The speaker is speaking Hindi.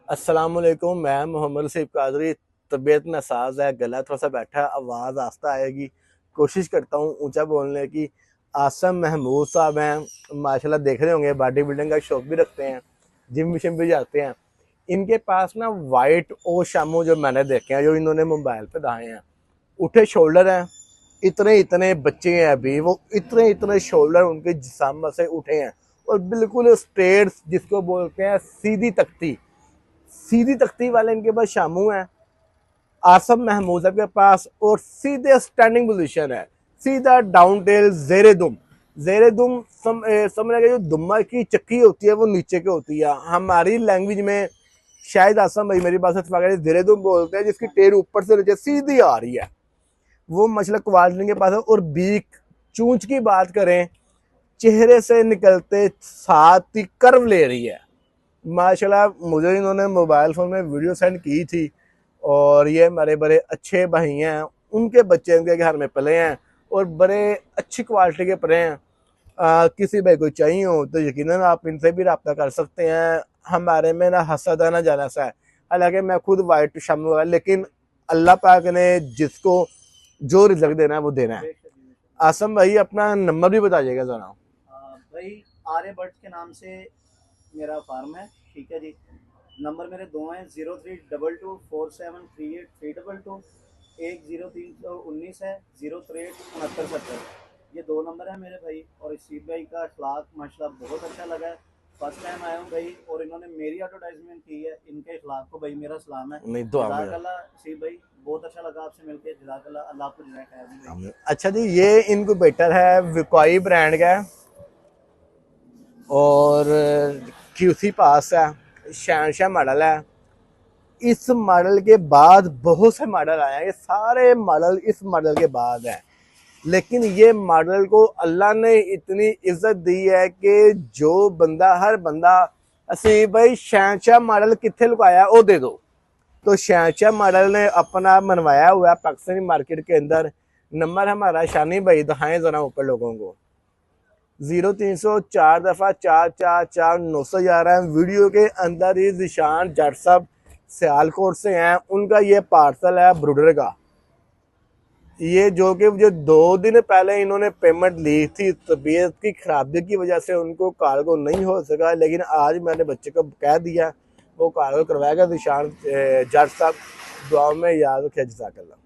अस्सलामुअलैकुम। मैं मोहम्मद रसीफ कादरी। तबीयत नासाज है, गला थोड़ा सा बैठा है, आवाज़ आस्ता आएगी। कोशिश करता हूँ ऊंचा बोलने की। आसम महमूद साहब हैं, माशाल्लाह देख रहे होंगे, बॉडी बिल्डिंग का शौक भी रखते हैं, जिम विम भी जाते हैं। इनके पास ना वाइट और शामू जो मैंने देखे हैं, जो इन्होंने मोबाइल पे दाए हैं, उठे शोल्डर हैं। इतने इतने बच्चे हैं अभी, वो इतने इतने शोल्डर उनके जिस्म से उठे हैं और बिल्कुल स्ट्रेट, जिसको बोलते हैं सीधी तख्ती। सीधी तख्ती वाले इनके पास शामू है, आसम महमूद के पास, और सीधे स्टैंडिंग पोजीशन है, सीधा डाउन टेल जेरे दुम। जेरे दुम समझ लगे, जो दुम्मा की चक्की होती है वो नीचे की होती है। हमारी लैंग्वेज में शायद आसम भाई मेरी बात से जेरे दुम बोलते हैं, जिसकी टेर ऊपर से नीचे सीधी आ रही है। वो मछला क्वालिटी के पास है। और बीक चूंच की बात करें, चेहरे से निकलते साथ ही कर्व ले रही है माशाल्लाह। मुझे इन्होंने मोबाइल फ़ोन में वीडियो सेंड की थी, और ये हमारे बड़े अच्छे भाई हैं, उनके बच्चे उनके घर में पले हैं और बड़े अच्छी क्वालिटी के पले हैं। किसी भाई को चाहिए हो तो यकीनन आप इनसे भी रब्ता कर सकते हैं। हमारे में ना हसद है ना जलसा है। हालांकि मैं खुद वाइट शामिल हुआ, लेकिन अल्लाह पाक ने जिसको जो रिजल्ट देना है वो देना है। आसम भाई अपना नंबर भी बताइएगा ज़रा। भाई आर्यभट्ट के नाम से मेरा फार्म है, ठीक है जी। नंबर मेरे दो हैं, 0322473832, 10319 है, 0636970। ये दो नंबर है मेरे भाई। और इसी भाई का अखलाक माशाल्लाह बहुत अच्छा लगा है। फर्स्ट टाइम आया हूँ भाई, और इन्होंने मेरी एडवर्टाइजमेंट की है। इनके अखलाक को भाई मेरा सलाम है। नहीं दुआ में। जज़ाकल्लाह सी भाई, बहुत अच्छा लगा आपसे मिलकर। जज़ाकल्लाह, अल्लाह आपको जज़ाय खैर दी भाई। अच्छा जी, ये इनक्यूबेटर है विकॉई ब्रांड का, और क्यूसी पास है, शहनशाह मॉडल है। इस मॉडल के बाद बहुत से मॉडल आए हैं, ये सारे मॉडल इस मॉडल के बाद हैं। लेकिन ये मॉडल को अल्लाह ने इतनी इज्जत दी है कि जो बंदा, हर बंदा असी भाई शहनशाह मॉडल कितने लुकाया वो दे दो। तो शहनशाह मॉडल ने अपना मनवाया हुआ है पाकिस्तानी मार्केट के अंदर। नंबर हमारा शानी भाई दिखाएं जरा ऊपर लोगों को। 0304 दफा 4444911। वीडियो के अंदर ही जिशान जट साहब सियालकोट से हैं, उनका ये पार्सल है ब्रूडर का। ये जो कि मुझे 2 दिन पहले इन्होंने पेमेंट ली थी, तबीयत की खराबी की वजह से उनको कार्गो नहीं हो सका, लेकिन आज मैंने बच्चे को कह दिया वो कार्गो करवाएगा। जिशान जट साहब दुआ में याद रखे। जज़ाकल्लाह।